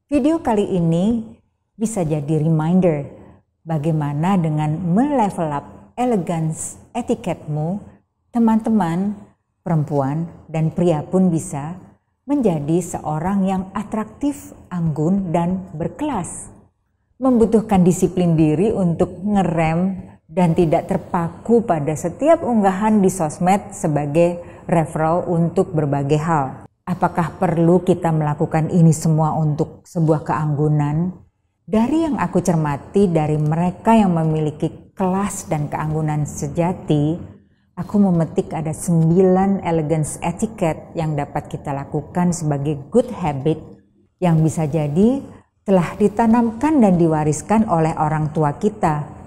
Video kali ini bisa jadi reminder bagaimana dengan melevel up elegance etiketmu, teman-teman, perempuan dan pria pun bisa menjadi seorang yang atraktif, anggun, dan berkelas. Membutuhkan disiplin diri untuk ngerem dan tidak terpaku pada setiap unggahan di sosmed sebagai referral untuk berbagai hal. Apakah perlu kita melakukan ini semua untuk sebuah keanggunan? Dari yang aku cermati dari mereka yang memiliki kelas dan keanggunan sejati, aku memetik ada 9 elegance etiquette yang dapat kita lakukan sebagai good habit yang bisa jadi telah ditanamkan dan diwariskan oleh orang tua kita.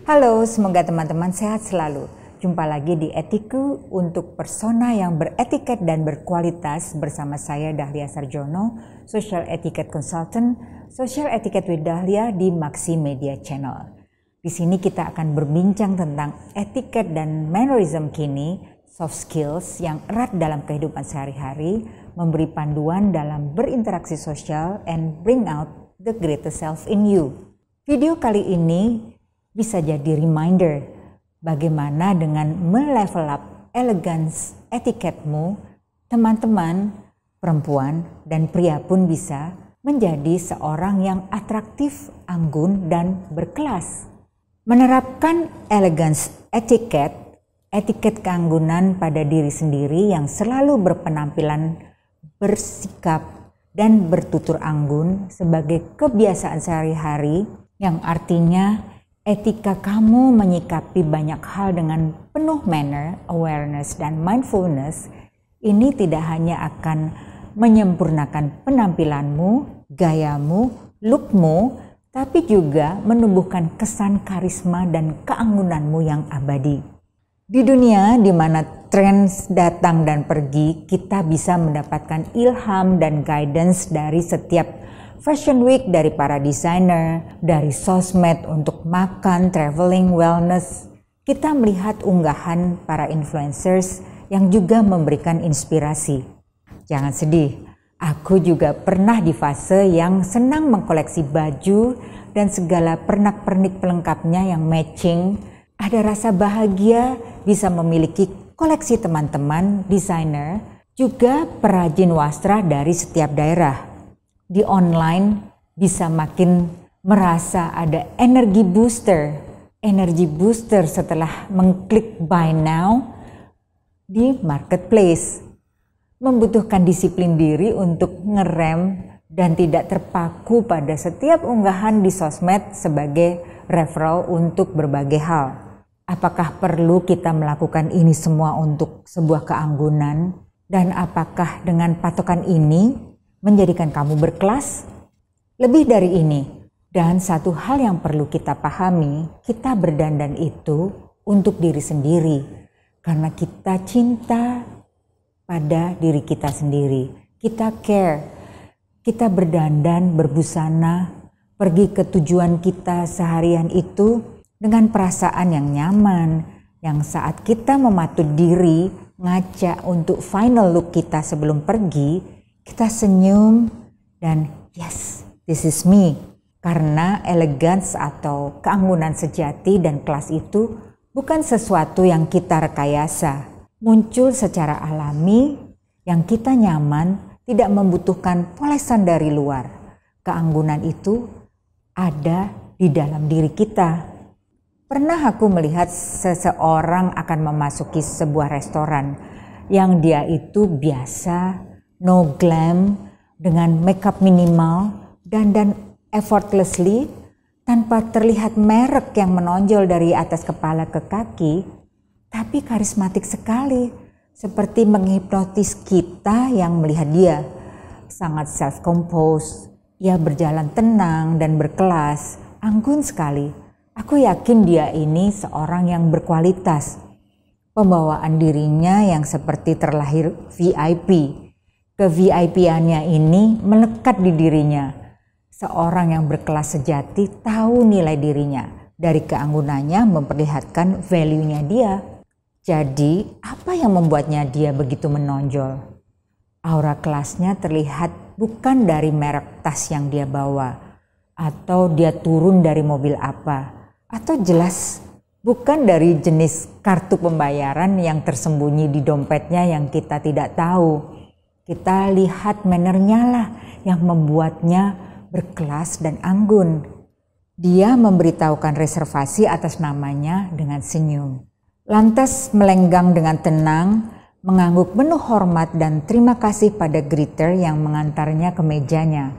Halo, semoga teman-teman sehat selalu. Jumpa lagi di Etiku untuk persona yang beretiket dan berkualitas bersama saya Dahlia Sarjono, Social Etiquette Consultant, Social Etiquette with Dahlia di Maxi Media Channel. Di sini kita akan berbincang tentang etiket dan mannerism kini, soft skills yang erat dalam kehidupan sehari-hari, memberi panduan dalam berinteraksi sosial and bring out the greatest self in you. Video kali ini bisa jadi reminder bagaimana dengan melevel up elegance etiketmu, teman-teman, perempuan dan pria pun bisa menjadi seorang yang atraktif, anggun, dan berkelas. Menerapkan elegance etiket keanggunan pada diri sendiri yang selalu berpenampilan bersikap dan bertutur anggun sebagai kebiasaan sehari-hari yang artinya etika kamu menyikapi banyak hal dengan penuh manner, awareness, dan mindfulness ini tidak hanya akan menyempurnakan penampilanmu, gayamu, lookmu, tapi juga menumbuhkan kesan karisma dan keanggunanmu yang abadi. Di dunia di mana tren datang dan pergi, kita bisa mendapatkan ilham dan guidance dari setiap Fashion Week, dari para desainer, dari sosmed untuk makan, traveling, wellness. Kita melihat unggahan para influencers yang juga memberikan inspirasi. Jangan sedih, aku juga pernah di fase yang senang mengkoleksi baju dan segala pernak-pernik pelengkapnya yang matching. Ada rasa bahagia bisa memiliki koleksi teman-teman desainer, juga perajin wastra dari setiap daerah. Di online bisa makin merasa ada energi booster setelah mengklik buy now di marketplace. Membutuhkan disiplin diri untuk ngerem dan tidak terpaku pada setiap unggahan di sosmed sebagai referral untuk berbagai hal. Apakah perlu kita melakukan ini semua untuk sebuah keanggunan? Dan apakah dengan patokan ini menjadikan kamu berkelas? Lebih dari ini, dan satu hal yang perlu kita pahami, kita berdandan itu untuk diri sendiri karena kita cinta pada diri kita sendiri. Kita care, kita berdandan, berbusana, pergi ke tujuan kita seharian itu dengan perasaan yang nyaman, yang saat kita mematut diri ngaca untuk final look kita sebelum pergi, kita senyum dan yes, this is me. Karena elegance atau keanggunan sejati dan kelas itu bukan sesuatu yang kita rekayasa. Muncul secara alami, yang kita nyaman, tidak membutuhkan polesan dari luar. Keanggunan itu ada di dalam diri kita. Pernah aku melihat seseorang akan memasuki sebuah restoran yang dia itu biasa, no glam, dengan makeup minimal, dandan effortlessly, tanpa terlihat merek yang menonjol dari atas kepala ke kaki, tapi karismatik sekali, seperti menghipnotis kita yang melihat dia. Sangat self-compose, ia berjalan tenang dan berkelas, anggun sekali. Aku yakin dia ini seorang yang berkualitas. Pembawaan dirinya yang seperti terlahir VIP. Ke-VIP-annya ini melekat di dirinya. Seorang yang berkelas sejati tahu nilai dirinya. Dari keanggunannya memperlihatkan value-nya dia. Jadi, apa yang membuatnya dia begitu menonjol? Aura kelasnya terlihat bukan dari merek tas yang dia bawa, atau dia turun dari mobil apa, atau jelas bukan dari jenis kartu pembayaran yang tersembunyi di dompetnya yang kita tidak tahu. Kita lihat mannernya lah yang membuatnya berkelas dan anggun. Dia memberitahukan reservasi atas namanya dengan senyum. Lantas melenggang dengan tenang, mengangguk penuh hormat dan terima kasih pada greeter yang mengantarnya ke mejanya.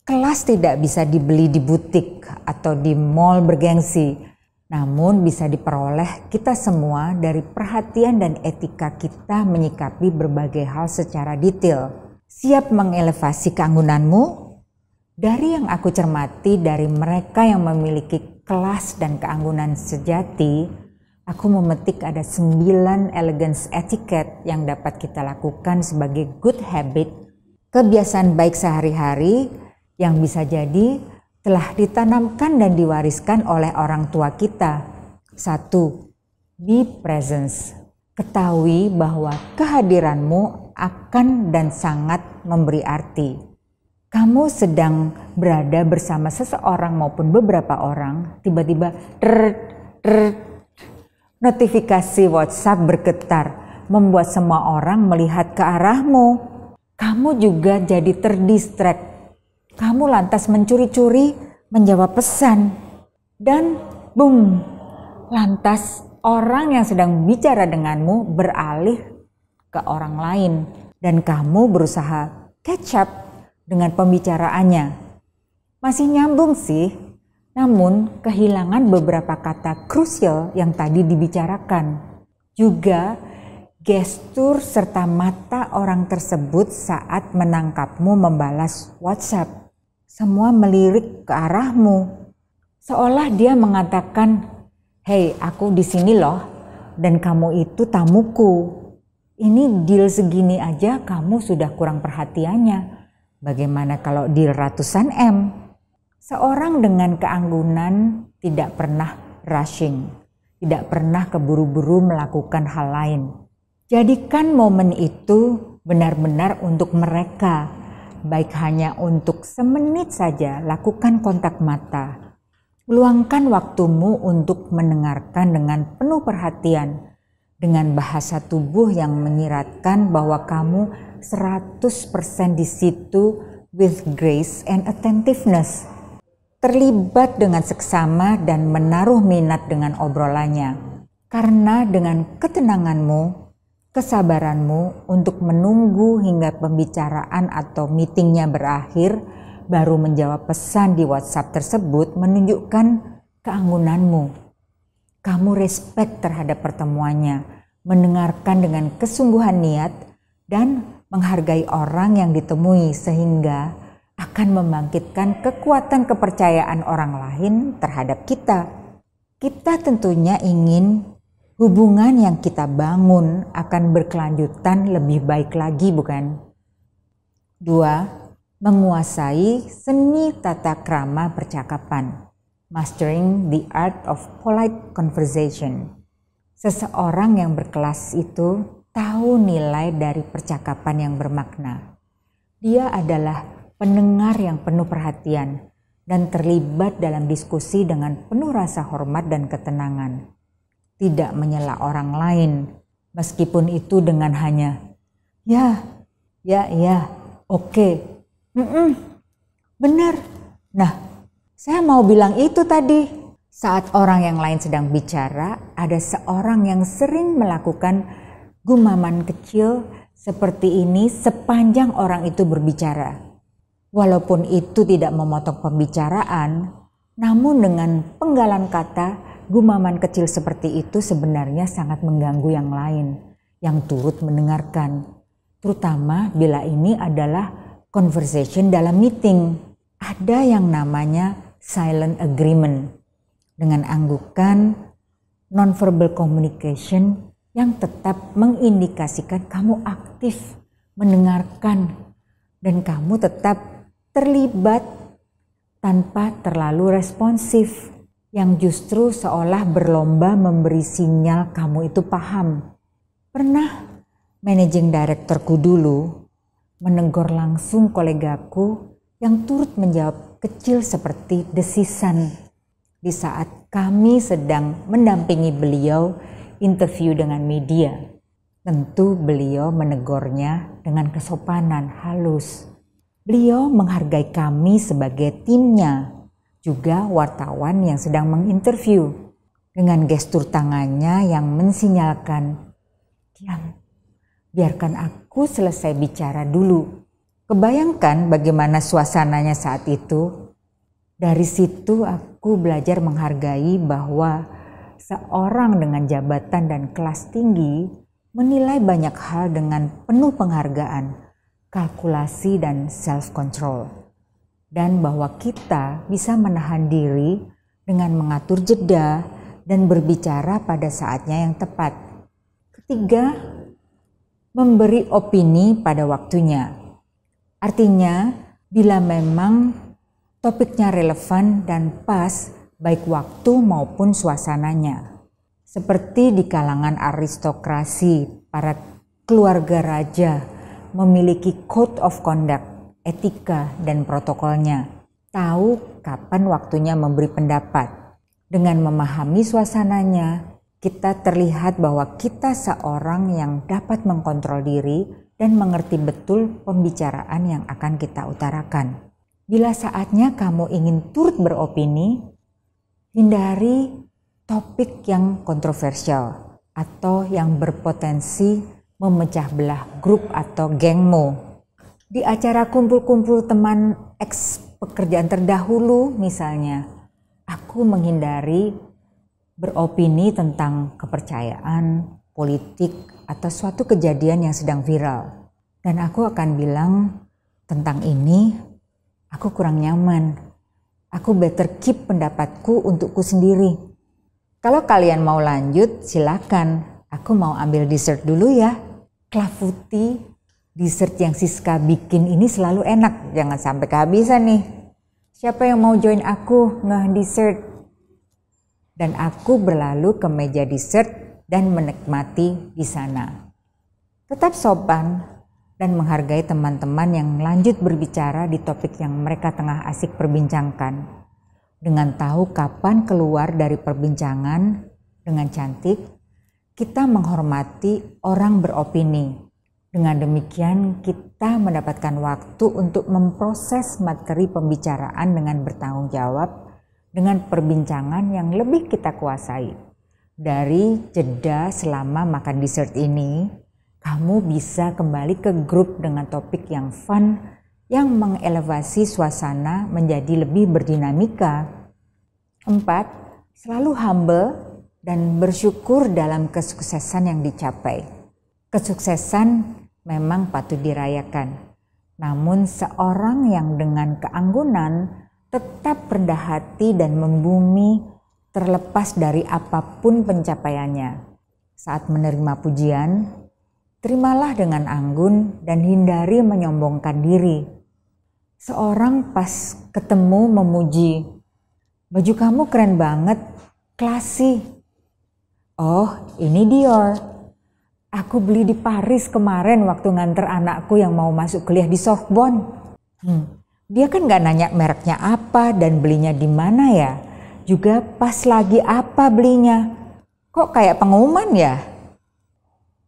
Kelas tidak bisa dibeli di butik atau di mall bergengsi, namun bisa diperoleh kita semua dari perhatian dan etika kita menyikapi berbagai hal secara detail. Siap mengelevasi keanggunanmu? Dari yang aku cermati dari mereka yang memiliki kelas dan keanggunan sejati, aku memetik ada 9 elegance etiquette yang dapat kita lakukan sebagai good habit, kebiasaan baik sehari-hari yang bisa jadi telah ditanamkan dan diwariskan oleh orang tua kita. 1. Be presence. Ketahui bahwa kehadiranmu akan dan sangat memberi arti. Kamu sedang berada bersama seseorang maupun beberapa orang, tiba-tiba notifikasi WhatsApp bergetar, membuat semua orang melihat ke arahmu. Kamu juga jadi terdistract. Kamu lantas mencuri-curi menjawab pesan. Dan boom, lantas orang yang sedang bicara denganmu beralih ke orang lain. Dan kamu berusaha catch up dengan pembicaraannya. Masih nyambung sih, namun kehilangan beberapa kata krusial yang tadi dibicarakan. Juga gestur serta mata orang tersebut saat menangkapmu membalas WhatsApp. Semua melirik ke arahmu. Seolah dia mengatakan, "Hei, aku di sini loh, dan kamu itu tamuku. Ini deal segini aja kamu sudah kurang perhatiannya. Bagaimana kalau deal ratusan M?" Seorang dengan keanggunan tidak pernah rushing, tidak pernah keburu-buru melakukan hal lain. Jadikan momen itu benar-benar untuk mereka, baik hanya untuk semenit saja lakukan kontak mata. Luangkan waktumu untuk mendengarkan dengan penuh perhatian, dengan bahasa tubuh yang menyiratkan bahwa kamu 100% di situ with grace and attentiveness. Terlibat dengan seksama dan menaruh minat dengan obrolannya. Karena dengan ketenanganmu, kesabaranmu untuk menunggu hingga pembicaraan atau meetingnya berakhir, baru menjawab pesan di WhatsApp tersebut menunjukkan keanggunanmu. Kamu respect terhadap pertemuannya, mendengarkan dengan kesungguhan niat, dan menghargai orang yang ditemui sehingga akan membangkitkan kekuatan kepercayaan orang lain terhadap kita. Kita tentunya ingin hubungan yang kita bangun akan berkelanjutan lebih baik lagi, bukan? 2. Menguasai seni tata krama percakapan. Mastering the art of polite conversation. Seseorang yang berkelas itu tahu nilai dari percakapan yang bermakna. Dia adalah pendengar yang penuh perhatian dan terlibat dalam diskusi dengan penuh rasa hormat dan ketenangan. Tidak menyela orang lain, meskipun itu dengan hanya, ya, oke, benar. Nah, saya mau bilang itu tadi. Saat orang yang lain sedang bicara, ada seorang yang sering melakukan gumaman kecil seperti ini sepanjang orang itu berbicara. Walaupun itu tidak memotong pembicaraan, namun dengan penggalan kata, gumaman kecil seperti itu sebenarnya sangat mengganggu yang lain. yang turut mendengarkan, terutama bila ini adalah conversation dalam meeting. Ada yang namanya silent agreement dengan anggukan nonverbal communication yang tetap mengindikasikan kamu aktif mendengarkan dan kamu tetap terlibat tanpa terlalu responsif, yang justru seolah berlomba memberi sinyal kamu itu paham. Pernah managing directorku dulu menegur langsung kolegaku yang turut menjawab kecil seperti desisan di saat kami sedang mendampingi beliau interview dengan media. Tentu beliau menegurnya dengan kesopanan halus. Beliau menghargai kami sebagai timnya, juga wartawan yang sedang menginterview, dengan gestur tangannya yang mensinyalkan, "Diam, biarkan aku selesai bicara dulu." Kebayangkan bagaimana suasananya saat itu? Dari situ aku belajar menghargai bahwa seorang dengan jabatan dan kelas tinggi menilai banyak hal dengan penuh penghargaan, kalkulasi dan self-control. Dan bahwa kita bisa menahan diri dengan mengatur jeda dan berbicara pada saatnya yang tepat. Ketiga, memberi opini pada waktunya. Artinya, bila memang topiknya relevan dan pas, baik waktu maupun suasananya. Seperti di kalangan aristokrasi, para keluarga raja memiliki code of conduct, etika dan protokolnya. Tahu kapan waktunya memberi pendapat. Dengan memahami suasananya, kita terlihat bahwa kita seorang yang dapat mengkontrol diri dan mengerti betul pembicaraan yang akan kita utarakan. Bila saatnya kamu ingin turut beropini, hindari topik yang kontroversial atau yang berpotensi memecah belah grup atau gengmu. Di acara kumpul-kumpul teman eks pekerjaan terdahulu misalnya, aku menghindari beropini tentang kepercayaan, politik, atau suatu kejadian yang sedang viral. Dan aku akan bilang, tentang ini aku kurang nyaman. Aku better keep pendapatku untukku sendiri. Kalau kalian mau lanjut, silakan. Aku mau ambil dessert dulu ya. Clafouti, dessert yang Siska bikin ini selalu enak. Jangan sampai kehabisan nih. Siapa yang mau join aku nge-dessert? Dan aku berlalu ke meja dessert dan menikmati di sana. Tetap sopan dan menghargai teman-teman yang lanjut berbicara di topik yang mereka tengah asik perbincangkan. Dengan tahu kapan keluar dari perbincangan dengan cantik, kita menghormati orang beropini. Dengan demikian kita mendapatkan waktu untuk memproses materi pembicaraan dengan bertanggung jawab dengan perbincangan yang lebih kita kuasai. Dari jeda selama makan dessert ini, kamu bisa kembali ke grup dengan topik yang fun yang mengelevasi suasana menjadi lebih berdinamika. 4. Selalu humble dan bersyukur dalam kesuksesan yang dicapai. Kesuksesan memang patut dirayakan, namun seorang yang dengan keanggunan tetap rendah hati dan membumi terlepas dari apapun pencapaiannya. Saat menerima pujian, terimalah dengan anggun dan hindari menyombongkan diri. Seorang pas ketemu memuji, "Baju kamu keren banget, classy." "Oh, ini Dior. Aku beli di Paris kemarin waktu nganter anakku yang mau masuk kuliah di Sorbonne." Dia kan gak nanya mereknya apa dan belinya di mana ya. Juga pas lagi apa belinya. Kok kayak pengumuman ya?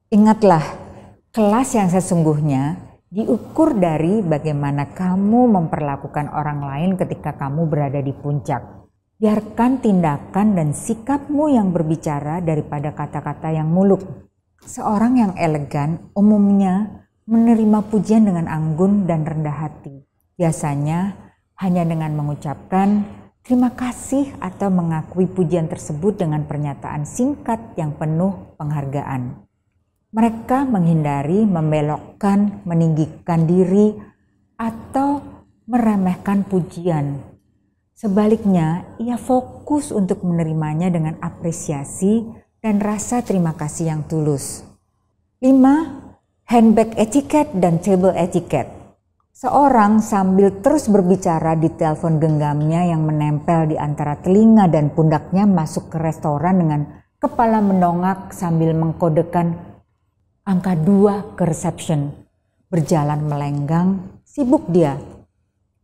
Ingatlah, kelas yang sesungguhnya diukur dari bagaimana kamu memperlakukan orang lain ketika kamu berada di puncak. Biarkan tindakan dan sikapmu yang berbicara daripada kata-kata yang muluk. Seorang yang elegan umumnya menerima pujian dengan anggun dan rendah hati. Biasanya hanya dengan mengucapkan terima kasih atau mengakui pujian tersebut dengan pernyataan singkat yang penuh penghargaan. Mereka menghindari membelokkan, meninggikan diri, atau meremehkan pujian. Sebaliknya, ia fokus untuk menerimanya dengan apresiasi dan rasa terima kasih yang tulus. 5. Handbag etiquette dan table etiquette. Seorang sambil terus berbicara di telepon genggamnya yang menempel di antara telinga dan pundaknya masuk ke restoran dengan kepala mendongak sambil mengkodekan angka 2 ke reception. Berjalan melenggang, sibuk dia.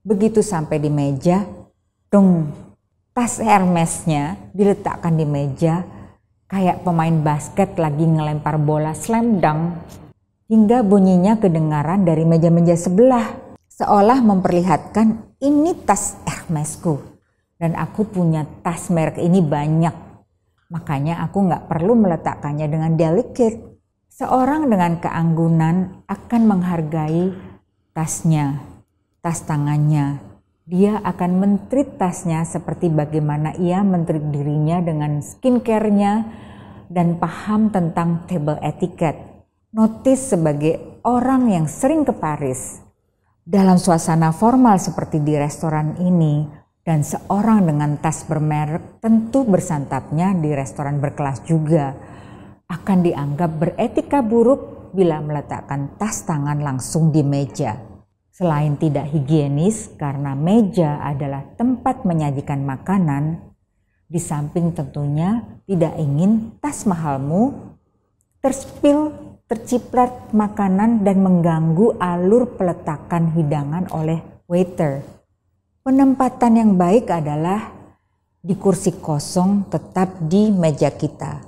Begitu sampai di meja, dong, tas Hermesnya diletakkan di meja kayak pemain basket lagi ngelempar bola slam dunk, hingga bunyinya kedengaran dari meja-meja sebelah, seolah memperlihatkan ini tas Hermesku dan aku punya tas merek ini banyak, makanya aku nggak perlu meletakkannya dengan delicate. Seorang dengan keanggunan akan menghargai tasnya, tas tangannya. Dia akan men-treat tasnya seperti bagaimana ia men-treat dirinya dengan skincare-nya dan paham tentang table etiquette. Notice sebagai orang yang sering ke Paris. Dalam suasana formal seperti di restoran ini dan seorang dengan tas bermerek tentu bersantapnya di restoran berkelas juga akan dianggap beretika buruk bila meletakkan tas tangan langsung di meja. Selain tidak higienis karena meja adalah tempat menyajikan makanan, di samping tentunya tidak ingin tas mahalmu terciprat makanan dan mengganggu alur peletakan hidangan oleh waiter. Penempatan yang baik adalah di kursi kosong tetap di meja kita.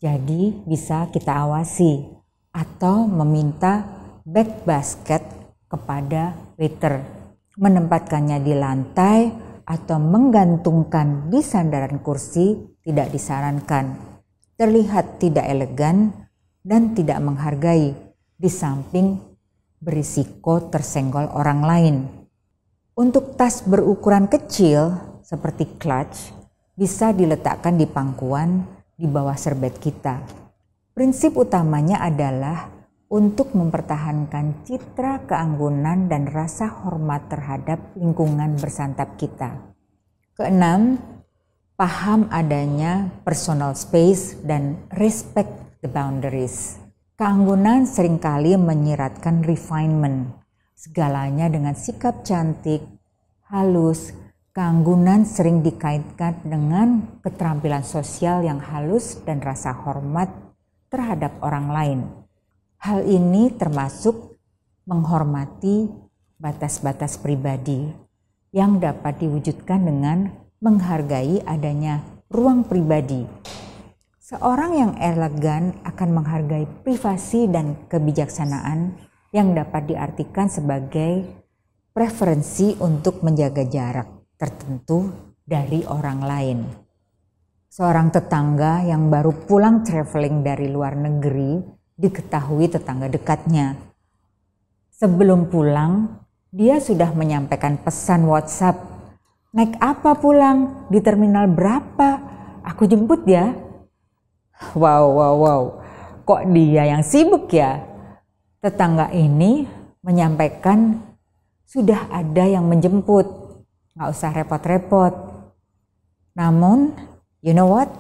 Jadi bisa kita awasi atau meminta bag basket kepada waiter. Menempatkannya di lantai atau menggantungkan di sandaran kursi tidak disarankan. Terlihat tidak elegan dan tidak menghargai, di samping berisiko tersenggol orang lain. Untuk tas berukuran kecil seperti clutch bisa diletakkan di pangkuan di bawah serbet kita. Prinsip utamanya adalah untuk mempertahankan citra keanggunan dan rasa hormat terhadap lingkungan bersantap kita. Keenam, paham adanya personal space dan respect the boundaries. Keanggunan seringkali menyiratkan refinement, segalanya dengan sikap cantik, halus. Keanggunan sering dikaitkan dengan keterampilan sosial yang halus dan rasa hormat terhadap orang lain. Hal ini termasuk menghormati batas-batas pribadi yang dapat diwujudkan dengan menghargai adanya ruang pribadi. Seorang yang elegan akan menghargai privasi dan kebijaksanaan yang dapat diartikan sebagai preferensi untuk menjaga jarak tertentu dari orang lain. Seorang tetangga yang baru pulang traveling dari luar negeri diketahui tetangga dekatnya. Sebelum pulang, dia sudah menyampaikan pesan WhatsApp. Naik apa pulang? Di terminal berapa? Aku jemput ya. Wow. Kok dia yang sibuk ya? Tetangga ini menyampaikan sudah ada yang menjemput. Nggak usah repot-repot. Namun, you know what?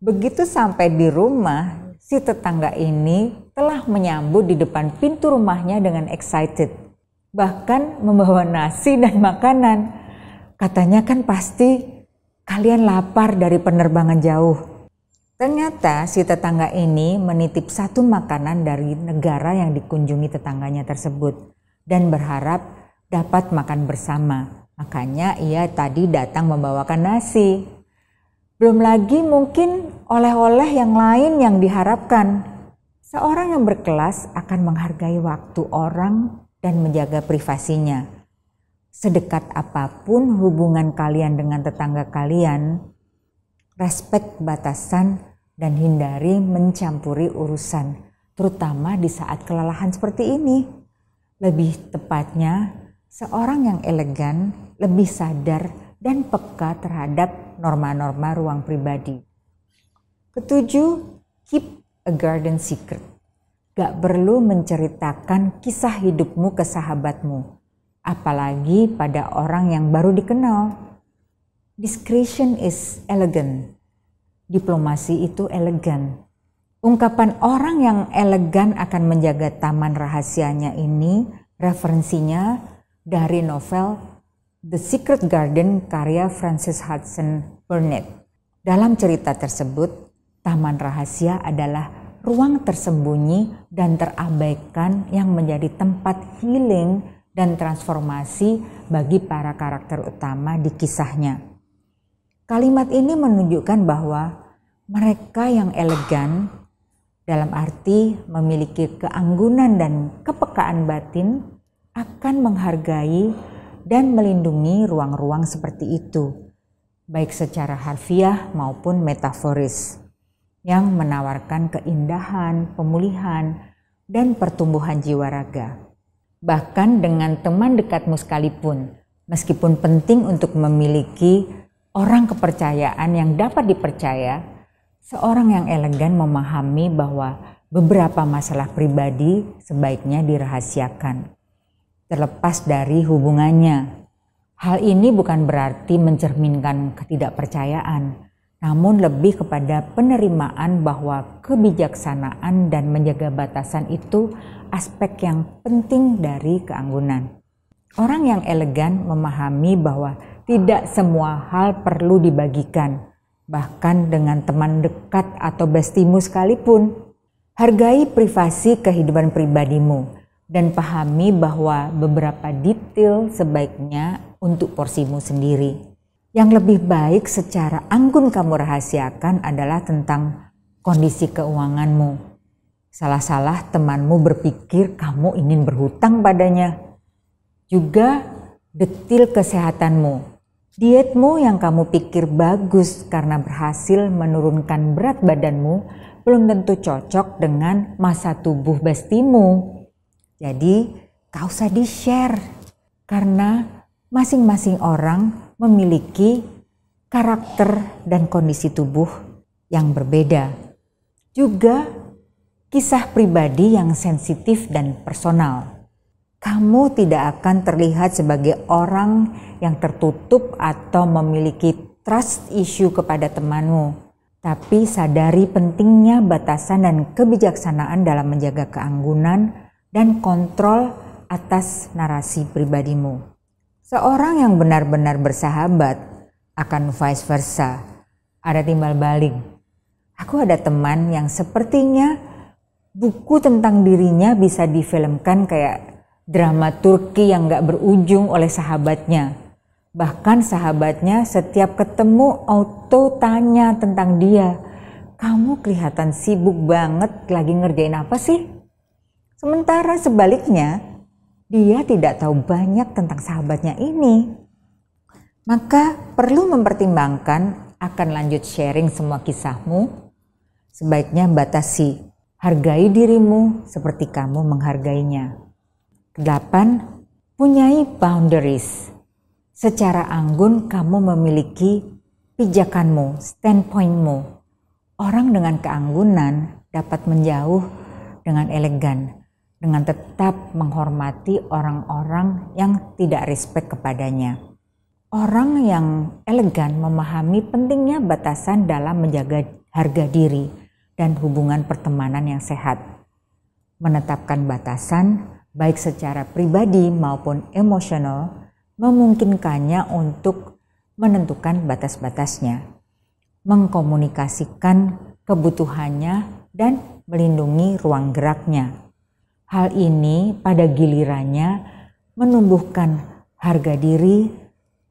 Begitu sampai di rumah, si tetangga ini telah menyambut di depan pintu rumahnya dengan excited. Bahkan membawa nasi dan makanan. Katanya kan pasti kalian lapar dari penerbangan jauh. Ternyata si tetangga ini menitip satu makanan dari negara yang dikunjungi tetangganya tersebut dan berharap dapat makan bersama. Makanya ia tadi datang membawakan nasi. Belum lagi mungkin oleh-oleh yang lain yang diharapkan. Seorang yang berkelas akan menghargai waktu orang dan menjaga privasinya. Sedekat apapun hubungan kalian dengan tetangga kalian, respek batasan dan hindari mencampuri urusan, terutama di saat kelelahan seperti ini. Lebih tepatnya, seorang yang elegan lebih sadar dan peka terhadap norma-norma ruang pribadi. Ketujuh, keep a garden secret. gak perlu menceritakan kisah hidupmu ke sahabatmu, apalagi pada orang yang baru dikenal. Discretion is elegant. Diplomasi itu elegan. Ungkapan orang yang elegan akan menjaga taman rahasianya ini referensinya dari novel The Secret Garden karya Frances Hudson Burnett. Dalam cerita tersebut, taman rahasia adalah ruang tersembunyi dan terabaikan yang menjadi tempat healing dan transformasi bagi para karakter utama di kisahnya. Kalimat ini menunjukkan bahwa mereka yang elegan, dalam arti memiliki keanggunan dan kepekaan batin, akan menghargai dan melindungi ruang-ruang seperti itu, baik secara harfiah maupun metaforis, yang menawarkan keindahan, pemulihan, dan pertumbuhan jiwa raga. Bahkan dengan teman dekatmu sekalipun, meskipun penting untuk memiliki orang kepercayaan yang dapat dipercaya, seorang yang elegan memahami bahwa beberapa masalah pribadi sebaiknya dirahasiakan, terlepas dari hubungannya. Hal ini bukan berarti mencerminkan ketidakpercayaan, namun lebih kepada penerimaan bahwa kebijaksanaan dan menjaga batasan itu aspek yang penting dari keanggunan. Orang yang elegan memahami bahwa tidak semua hal perlu dibagikan, bahkan dengan teman dekat atau bestimu sekalipun. Hargai privasi kehidupan pribadimu dan pahami bahwa beberapa detail sebaiknya untuk porsimu sendiri. Yang lebih baik secara anggun kamu rahasiakan adalah tentang kondisi keuanganmu. Salah-salah temanmu berpikir kamu ingin berhutang padanya. Juga detil kesehatanmu. Dietmu yang kamu pikir bagus karena berhasil menurunkan berat badanmu belum tentu cocok dengan masa tubuh bestimu. Jadi gak usah di-share karena masing-masing orang memiliki karakter dan kondisi tubuh yang berbeda. Juga kisah pribadi yang sensitif dan personal. Kamu tidak akan terlihat sebagai orang yang tertutup atau memiliki trust issue kepada temanmu. Tapi sadari pentingnya batasan dan kebijaksanaan dalam menjaga keanggunan dan kontrol atas narasi pribadimu. Seorang yang benar-benar bersahabat akan vice versa. Ada timbal balik. Aku ada teman yang sepertinya buku tentang dirinya bisa difilmkan kayak drama Turki yang gak berujung oleh sahabatnya. Bahkan sahabatnya setiap ketemu auto tanya tentang dia. Kamu kelihatan sibuk banget, lagi ngerjain apa sih? Sementara sebaliknya, dia tidak tahu banyak tentang sahabatnya ini. Maka perlu mempertimbangkan akan lanjut sharing semua kisahmu. Sebaiknya batasi, hargai dirimu seperti kamu menghargainya. 8. Punyai boundaries. Secara anggun kamu memiliki pijakanmu, standpointmu. Orang dengan keanggunan dapat menjauh dengan elegan, dengan tetap menghormati orang-orang yang tidak respect kepadanya. Orang yang elegan memahami pentingnya batasan dalam menjaga harga diri dan hubungan pertemanan yang sehat. Menetapkan batasan, baik secara pribadi maupun emosional, memungkinkannya untuk menentukan batas-batasnya, mengkomunikasikan kebutuhannya, dan melindungi ruang geraknya. Hal ini pada gilirannya menumbuhkan harga diri,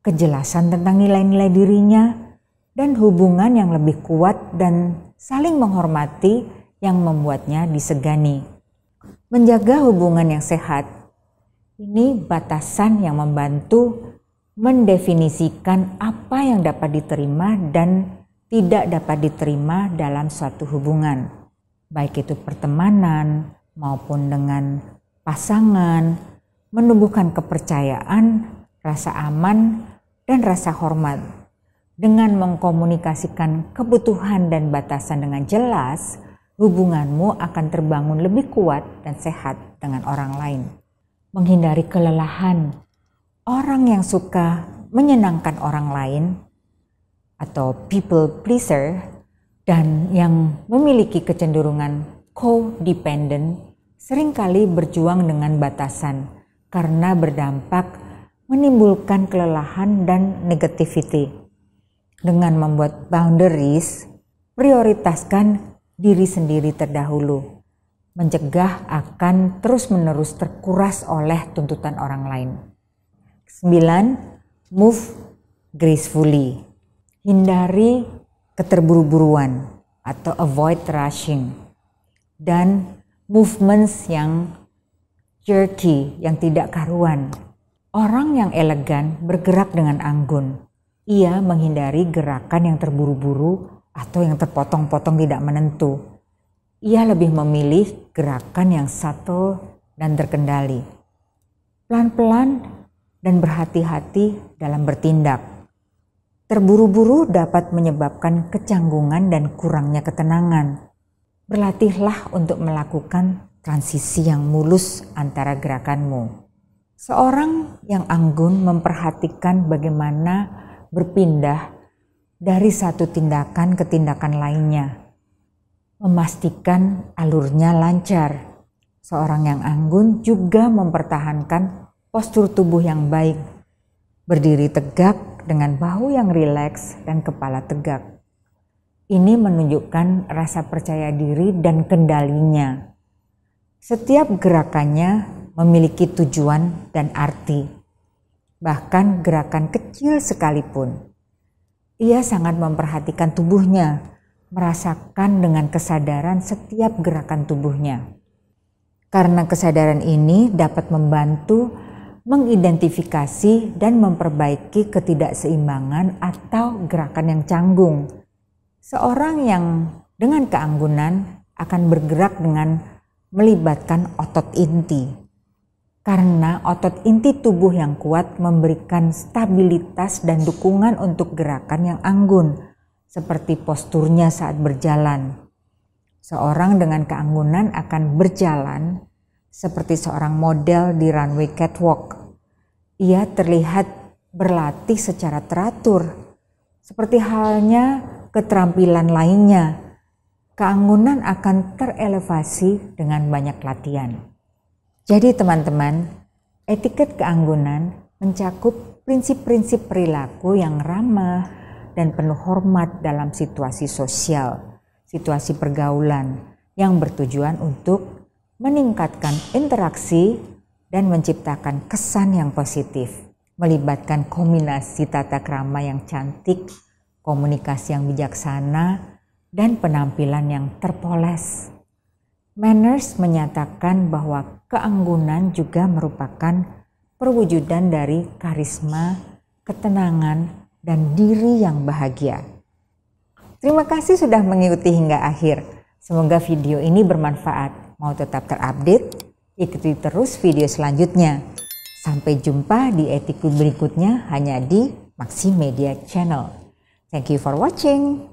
kejelasan tentang nilai-nilai dirinya, dan hubungan yang lebih kuat dan saling menghormati yang membuatnya disegani. Menjaga hubungan yang sehat, ini batasan yang membantu mendefinisikan apa yang dapat diterima dan tidak dapat diterima dalam suatu hubungan, baik itu pertemanan maupun dengan pasangan, menumbuhkan kepercayaan, rasa aman, dan rasa hormat. Dengan mengkomunikasikan kebutuhan dan batasan dengan jelas, hubunganmu akan terbangun lebih kuat dan sehat dengan orang lain. Menghindari kelelahan. Orang yang suka menyenangkan orang lain atau people pleaser dan yang memiliki kecenderungan codependent seringkali berjuang dengan batasan karena berdampak menimbulkan kelelahan dan negativity. Dengan membuat boundaries, prioritaskan diri sendiri terdahulu, mencegah akan terus-menerus terkuras oleh tuntutan orang lain. 9. Move gracefully. Hindari keterburu-buruan atau avoid rushing. Dan movements yang jerky, yang tidak karuan. Orang yang elegan bergerak dengan anggun. Ia menghindari gerakan yang terburu-buru atau yang terpotong-potong tidak menentu. Ia lebih memilih gerakan yang subtle dan terkendali. Pelan-pelan dan berhati-hati dalam bertindak. Terburu-buru dapat menyebabkan kecanggungan dan kurangnya ketenangan. Berlatihlah untuk melakukan transisi yang mulus antara gerakanmu. Seorang yang anggun memperhatikan bagaimana berpindah dari satu tindakan ke tindakan lainnya, memastikan alurnya lancar. Seorang yang anggun juga mempertahankan postur tubuh yang baik, berdiri tegak dengan bahu yang rileks dan kepala tegak. Ini menunjukkan rasa percaya diri dan kendalinya. Setiap gerakannya memiliki tujuan dan arti, bahkan gerakan kecil sekalipun. Ia sangat memperhatikan tubuhnya, merasakan dengan kesadaran setiap gerakan tubuhnya. Karena kesadaran ini dapat membantu mengidentifikasi dan memperbaiki ketidakseimbangan atau gerakan yang canggung. Seorang yang dengan keanggunan akan bergerak dengan melibatkan otot inti. Karena otot inti tubuh yang kuat memberikan stabilitas dan dukungan untuk gerakan yang anggun, seperti posturnya saat berjalan. Seorang dengan keanggunan akan berjalan seperti seorang model di runway catwalk. Ia terlihat berlatih secara teratur, seperti halnya keterampilan lainnya. Keanggunan akan terelevasi dengan banyak latihan. Jadi teman-teman, etiket keanggunan mencakup prinsip-prinsip perilaku yang ramah dan penuh hormat dalam situasi sosial, situasi pergaulan yang bertujuan untuk meningkatkan interaksi dan menciptakan kesan yang positif, melibatkan kombinasi tata krama yang cantik, komunikasi yang bijaksana, dan penampilan yang terpoles. Manners menyatakan bahwa keanggunan juga merupakan perwujudan dari karisma, ketenangan, dan diri yang bahagia. Terima kasih sudah mengikuti hingga akhir. Semoga video ini bermanfaat. Mau tetap terupdate? Ikuti terus video selanjutnya. Sampai jumpa di Etiku berikutnya hanya di Maximedia Channel. Thank you for watching.